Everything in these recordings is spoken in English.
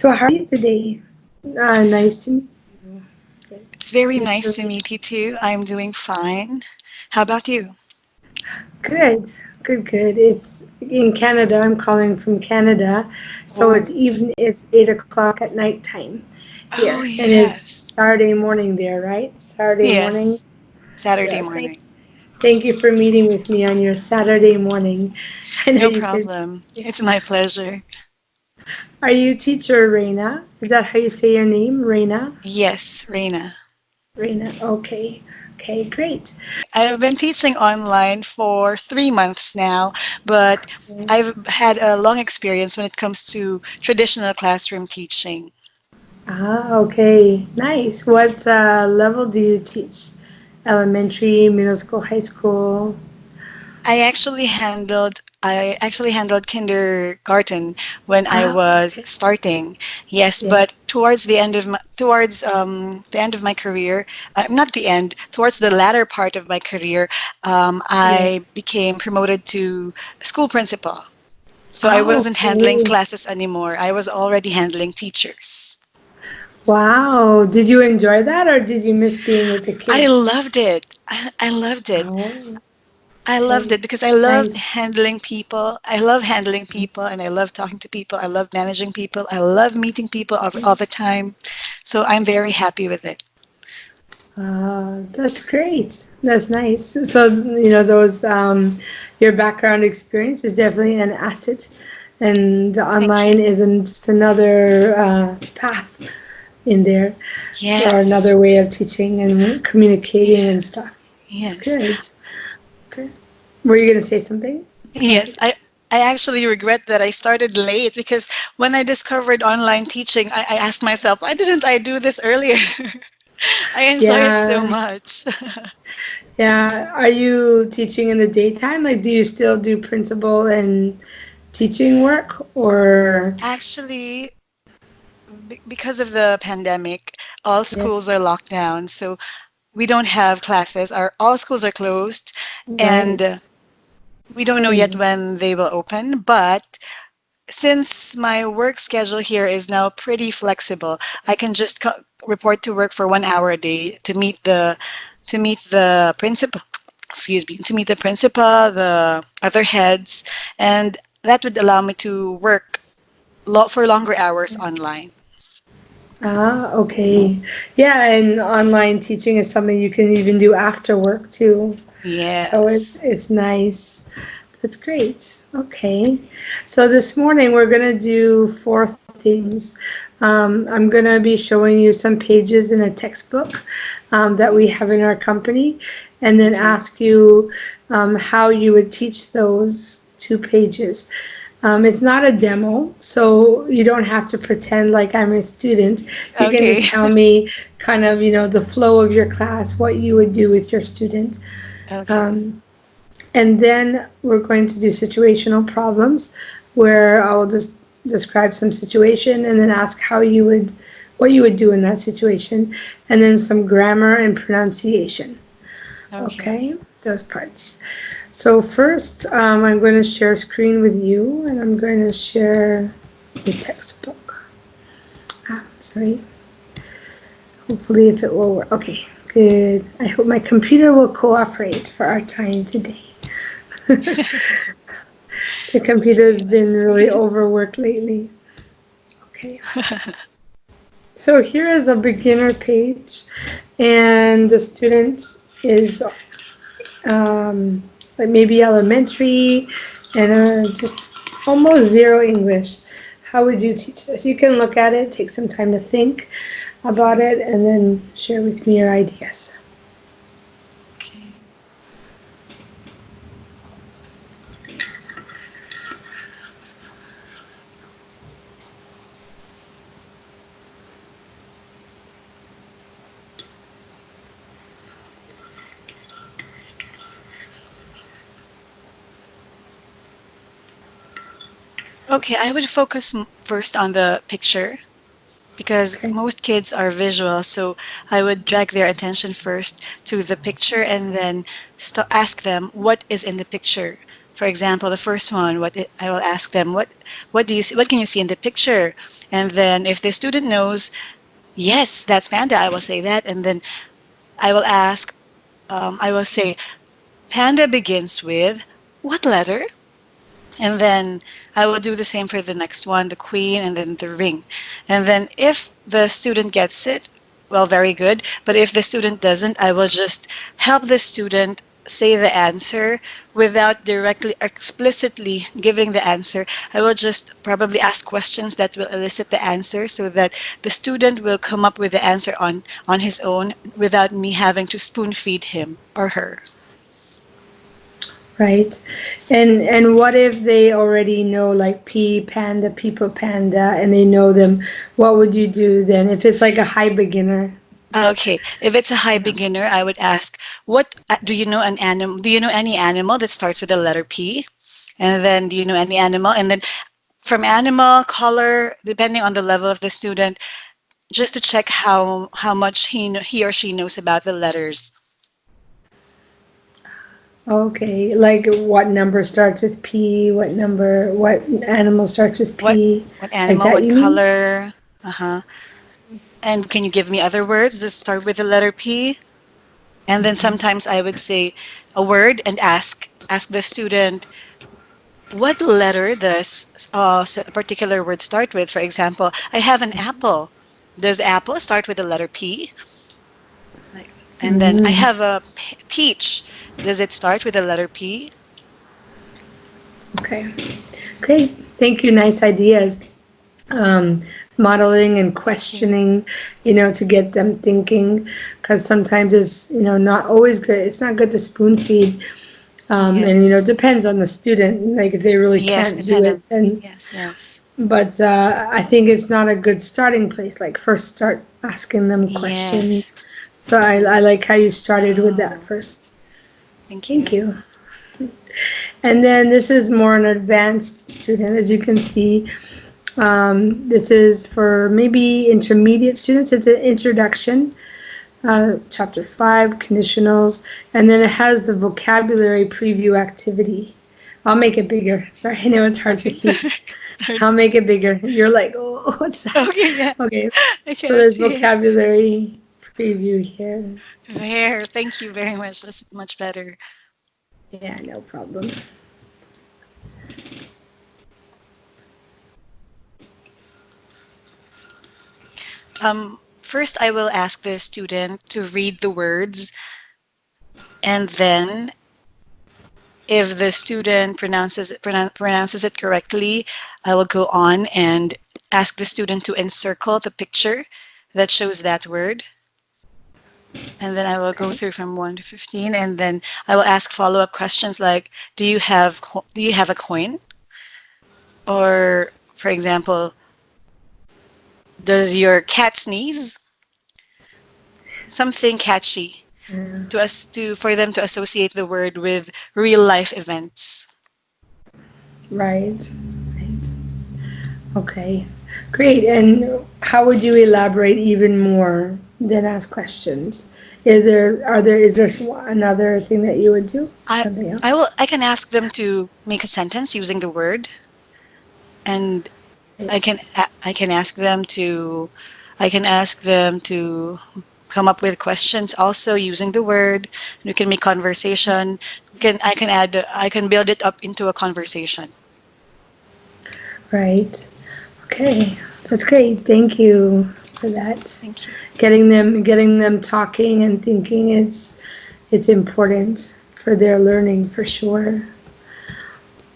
So how are you today? Nice to meet you. Good. It's very Thank nice you. to meet you too. I'm doing fine. How about you? Good, good, good. It's in Canada. I'm calling from Canada, so it's Oh, even. It's 8 o'clock at nighttime here, oh and it's yes. Saturday morning there, right? Saturday morning. Yes. Saturday Yes. Thank, morning. thank you for meeting with me on your Saturday morning. I know No you could. problem. It's my pleasure. Are you teacher Reina? Is that how you say your name, Reina? Yes, Reina. Reina. Okay. Okay. Great. I've been teaching online for 3 months now, but I've had a long experience when it comes to traditional classroom teaching. Ah, okay. Nice. What level do you teach? Elementary, middle school, high school? I actually handled kindergarten when I Ah, was okay. starting. Yes, Yeah. but towards the end of my career, not the end, towards the latter part of my career, Yeah. I became promoted to school principal. So I Ah, wasn't handling okay. classes anymore. I was already handling teachers. Wow. Did you enjoy that or did you miss being with the I kids? loved it. I loved it. Oh, I loved okay. it because I loved Nice. handling people. I love handling people and I love talking to people. I love managing people. I love meeting people all the time. So I'm very happy with it. That's great. That's nice. So, those, your background experience is definitely an asset, and Thank you. online isn't just another path in there, or Yes. another way of teaching and communicating and Yes. stuff. It's Yes. good. Okay. Were you gonna say something? Go Yes. ahead. I actually regret that I started late because when I discovered online teaching, I asked myself, why didn't I do this earlier? I enjoy it so Yeah, much. yeah. Are you teaching in the daytime? Like, do you still do principal and teaching work, or? Actually, because of the pandemic, all Yeah, schools are locked down. So we don't have classes. All schools are closed, and right. we don't know yet Hmm. when they will open. But since my work schedule here is now pretty flexible, I can just report to work for 1 hour a day to meet the principal. Excuse me, to meet the principal, the other heads, and that would allow me to work for longer hours online. Ah, okay. Yeah, and online teaching is something you can even do after work too. So it's Yes. it's nice. That's great. Okay. So this morning we're gonna do four things. I'm gonna be showing you some pages in a textbook that we have in our company, and then Okay. ask you how you would teach those 2 pages. It's not a demo, so you don't have to pretend like I'm a student. You can Okay. just tell me kind of, the flow of your class, what you would do with your student. Okay. Um, and then we're going to do situational problems where I will just describe some situation and then ask what you would do in that situation. And then some grammar and pronunciation. Okay. Okay, those parts. So first, I'm going to share screen with you, and I'm going to share the textbook. Sorry. Hopefully, if it will work. Okay, good. I hope my computer will cooperate for our time today. The Okay, computer's been let's really see. overworked lately. Okay. So here is a beginner page, and the student is um, like maybe elementary and just almost zero English. How would you teach this? You can look at it, take some time to think about Okay. it, and then share with me your ideas. Okay. Okay, I would focus first on the picture because Okay. most kids are visual, so I would drag their attention first to the picture and then ask them what is in the picture. For example, the first one, I will ask them, what do you see? What can you see in the picture? And then if the student knows, yes, that's panda, I will say that. And then I will ask, I will say, panda begins with what letter? And then I will do the same for the next one, the queen, and then the ring. And then if the student gets it, well, very good. But if the student doesn't, I will just help the student say the answer without directly, explicitly giving the answer. I will just probably ask questions that will elicit the answer so that the student will come up with the answer on his own without me having to spoon feed him or her. Right. And what if they already know like P panda, people panda, and they know them? What would you do then if it's like a high beginner? Okay, if it's a high Yeah. beginner, I would ask, what do you know an animal? Do you know any animal that starts with the letter P? And then, do you know any animal? And then from animal, color, depending on the level of the student, just to check how much he or she knows about the letters. Okay. Like what number starts with P? What animal starts with What P? what Like animal? that, What you mean? color? Uh-huh. And can you give me other words that start with the letter P? And then sometimes I would say a word and ask the student, what letter does a particular word start with? For example, I have an apple. Does apple start with the letter P? Like, and then I Mm, have a peach. Does it start with the letter P? okay. Great. Thank you. Nice ideas. Modeling and Thank you. questioning, to get them thinking, because sometimes it's, not always good. It's not good to spoon feed. And, it Yes. depends on the student, like if they really Yes, can't do it. dependent. And, Yes, yes. but I think it's not a good starting place. Like first start asking them Yes. questions. So I like how you started with that Oh, first. thank Thank you. you. And then this is more an advanced student, as you can see. This is for maybe intermediate students. It's an introduction, chapter 5, conditionals, and then it has the vocabulary preview activity. I'll make it bigger. Sorry, I know it's hard to Okay. see. Hard I'll to make see. it bigger. You're like, oh, what's that? Okay, yeah. Okay, I so cannot there's see it. vocabulary preview here. There. Thank you very much. That's much better. Yeah, no problem. First, I will ask the student to read the words, and then if the student pronounces it correctly, I will go on and ask the student to encircle the picture that shows that word. And then I will go Okay. through from 1 to 15, and then I will ask follow-up questions like, do you have a coin? Or, for example, does your cat sneeze? Something catchy Yeah. for them to associate the word with real life events. Right. Right. Okay. Great. And how would you elaborate even more than ask questions? Is there another thing that you would do? I Something else? I can ask them to make a sentence using the word, and Right. I can ask them to come up with questions also using the word. We can make conversation. I can build it up into a conversation. Right. Okay. That's great. Thank you for that. Thank you. Getting them talking and thinking, it's important for their learning for sure.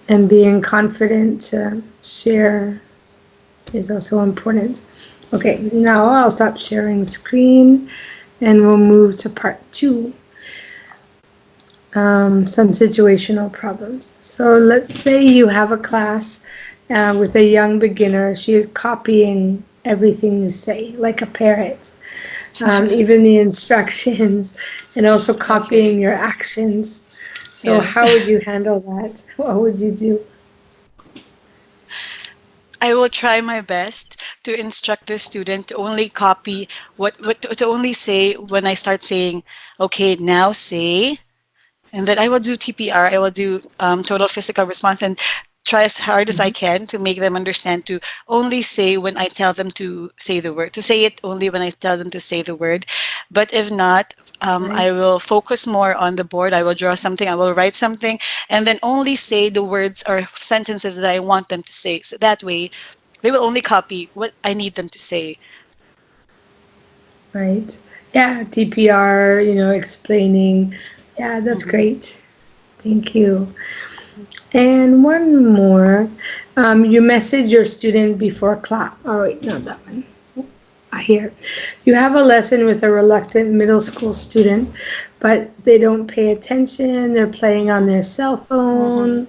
And being confident to share is also important. Okay, now I'll stop sharing screen and we'll move to part 2, some situational problems. So let's say you have a class with a young beginner. She is copying everything you say, like a parrot, even the instructions, and also Okay. copying your actions. So Yes. how would you handle that? What would you do? I will try my best to instruct the student to only copy to only say when I start saying, okay, now say, And then I will do TPR. I will do total physical response and try as hard as I Mhm. can to make them understand to only say when I tell them to say the word, to say it only when I tell them to say the word. But if not, Right. I will focus more on the board. I will draw something, I will write something, and then only say the words or sentences that I want them to say. So that way, they will only copy what I need them to say. Right. Yeah, TPR, explaining. Yeah, that's Hmm. great. Thank you. And one more. You message your student before class. Oh, wait, not that one. Here. You have a lesson with a reluctant middle school student, but they don't pay attention. They're playing on their cell Hmm. phone,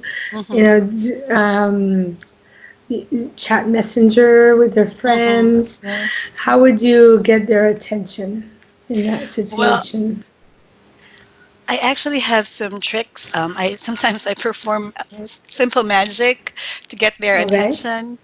you Hmm. know, chat messenger with their Hmm. friends. Yes. How would you get their attention in that Well, situation? I actually have some tricks. I sometimes I perform simple magic to get their Okay. attention,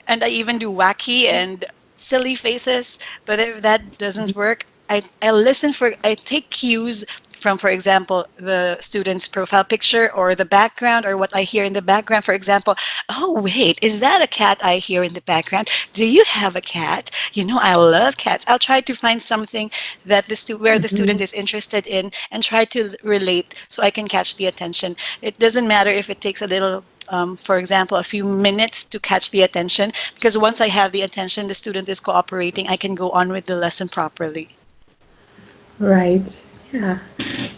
and I even do wacky and silly faces. But if that doesn't work, I listen for I take cues from, for example, the student's profile picture or the background or what I hear in the background. For example, oh wait, is that a cat I hear in the background? Do you have a cat? You know, I love cats. I'll try to find something that where the Mhm. student is interested in and try to relate so I can catch the attention. It doesn't matter if it takes a little, for example, a few minutes to catch the attention, because once I have the attention, the student is cooperating, I can go on with the lesson properly. Right. Yeah.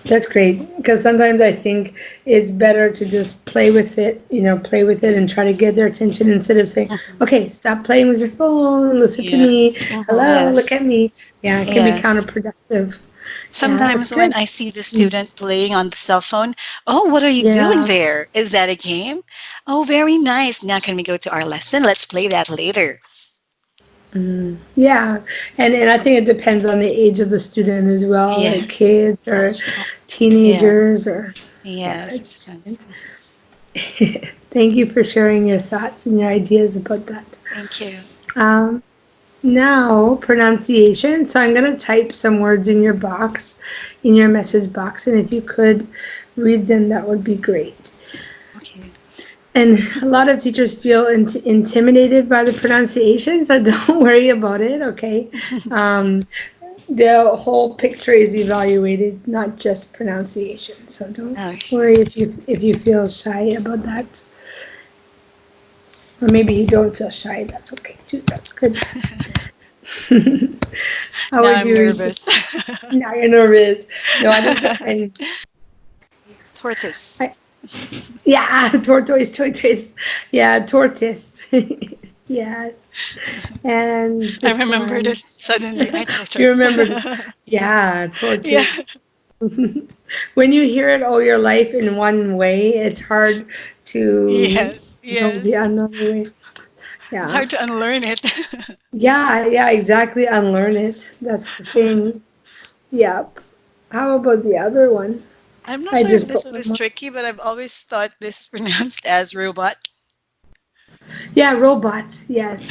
That's great. Because sometimes I think it's better to just play with it, play with it and try to get Yes. their attention instead of saying, Mhm. okay, stop playing with your phone, listen to Yeah. me, Hmm. hello, look at Yes. me. Yeah, it can be Yes. counterproductive. Yeah, that's Sometimes when good. I see the Mm. student playing on the cell phone, oh, what are you doing Yeah. there? Is that a game? Oh, very nice. Now can we go to our lesson? Let's play that later. Yeah. And I think it depends on the age of the student as well, like Yes. kids or That's right. Yes. teenagers or, yeah, Yes. it's Yes. Thank you for sharing your thoughts and your ideas about that. Thank you. Um, Now, pronunciation. So I'm going to type some words in your box, in your message box, and if you could read them, that would be great. Okay. And a lot of teachers feel intimidated by the pronunciation, so don't worry about it, okay? Um, the whole picture is evaluated, not just pronunciation. So don't Okay. worry if you feel shy about that, or maybe you don't feel shy. That's okay too. That's good. How Now would I'm you? nervous. Now you're nervous. No, I think that Tortoise. I yeah, tortoise. Yeah, tortoise. Yes. And I this remembered one. it suddenly. I You tortoise. remembered? Yeah, Yeah. tortoise. When you hear it all your life in one way, it's hard to Yes. know the Yes. another way. It's Yeah. hard to unlearn it. Yeah, exactly. Unlearn it. That's the thing. Yep. How about the other one? I'm not I sure if just this put one one is more. tricky, but I've always thought this is pronounced as robot. Yeah, robot. Yes.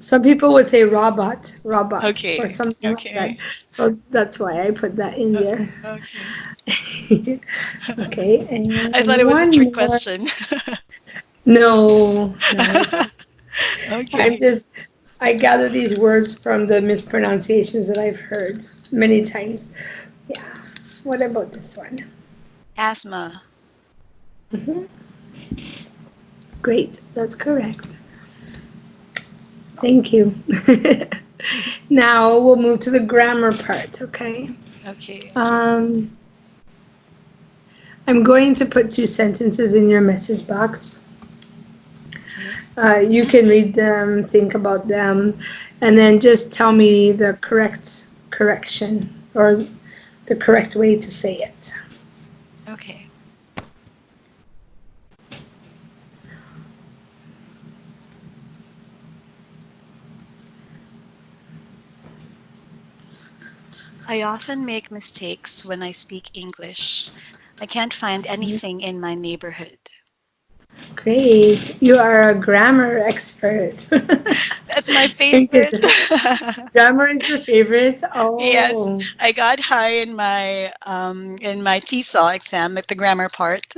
Some people would say robot, or Okay. something like that. Okay. So that's why I put that in there. Okay. Okay, I thought and it was a one trick more. question. No. I'm Okay. just, I gather these words from the mispronunciations that I've heard many times. Yeah. What about this one? Asthma. Mhm. Great, that's correct. Thank you. Now we'll move to the grammar part, okay? Okay. Um, I'm going to put two sentences in your message box. Okay. You can read them, think about them, and then just tell me the correct correction or the correct way to say it. Okay. I often make mistakes when I speak English. I can't find anything in my neighborhood. Great. You are a grammar expert. That's my Thank you. favorite. Grammar is your favorite? Yes, Oh. I got high in my TESOL exam at the grammar part.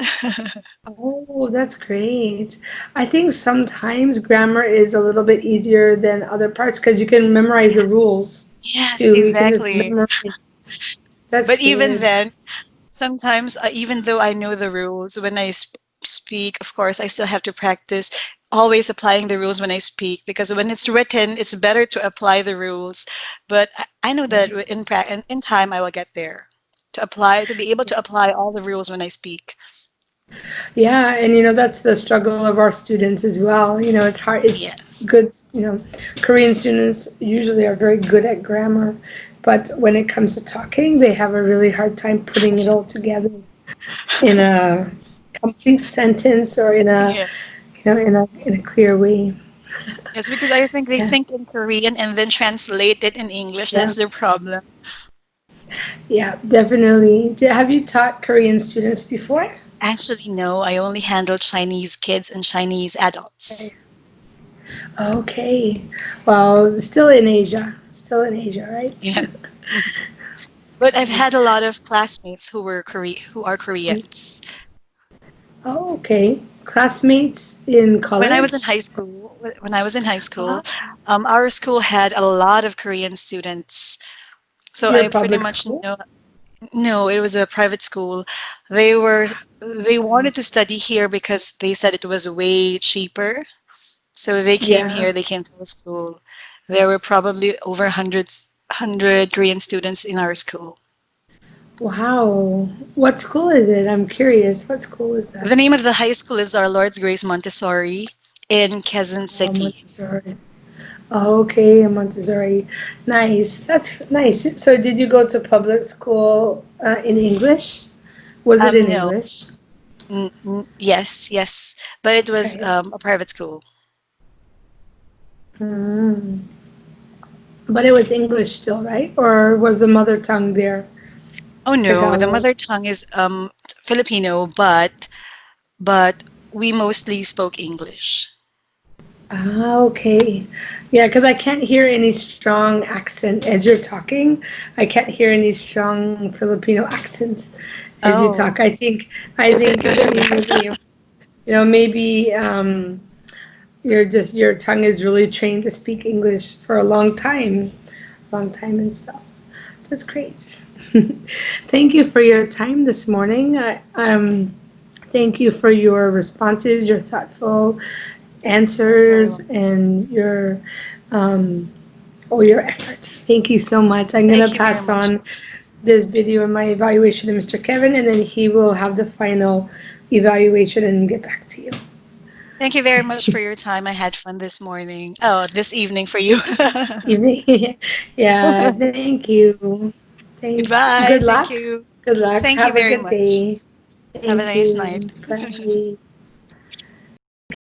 Oh, that's great. I think sometimes grammar is a little bit easier than other parts because you can memorize the Yes, rules yes, too. You can just exactly. memorize. That's But even good. then, sometimes, even though I know the rules, when I speak, of course, I still have to practice always applying the rules when I speak because when it's written, it's better to apply the rules. But I know that in time I will get there to be able to apply all the rules when I speak. Yeah, and that's the struggle of our students as well. It's hard. It's Yes. good. Korean students usually are very good at grammar, but when it comes to talking, they have a really hard time putting it all together in a complete sentence or Yeah. in a clear way. Yes, because I think they Yeah, think in Korean and then translate it in English. yeah, That's their problem. yeah, definitely. Have you taught Korean students before? Actually, no, I only handle Chinese kids and Chinese adults. Okay. Well, still in Asia. Still in Asia, right? Yeah. But I've had a lot of classmates who are Koreans. Oh, okay. Classmates in When I was in college? high school, Ah, our school had a lot of Korean students. So your I pretty public much school? know. No, it was a private school. They were they wanted to study here because they said it was way cheaper. So they came Yeah. here, they came to the school. There were probably over hundred Korean students in our school. Wow. What school is it? I'm curious. What school is that? The name of the high school is Our Lord's Grace Montessori in Quezon Oh, City. Montessori. Oh, okay, Montessori. Nice. That's nice. So, did you go to public school in English? Was it in No, English? yes, yes, but it was Okay. a private school. Mm. But it was English still, right? Or was the mother tongue there Oh no, the Tagalog? mother tongue is Filipino, but we mostly spoke English. Ah, okay. Yeah, because I can't hear any strong accent as you're talking. I can't hear any strong Filipino accents as you Oh, talk. I think is it good or maybe bad? maybe your tongue is really trained to speak English for a long time and stuff. That's great. Thank you for your time this morning. Thank you for your responses, your thoughtful You're very answers, welcome. and um, all your effort. Thank you so much. I'm gonna Thank you very pass much. on this video and my evaluation to Mr. Kevin, and then he will have the final evaluation and get back to you. Thank you very much for your time. I had fun this morning. Oh, this evening for you. Yeah, thank you. Thanks. Good Goodbye. Thank luck. you. Good luck. Thank you Have a very good much. day. Have a Thank nice night. you. Bye.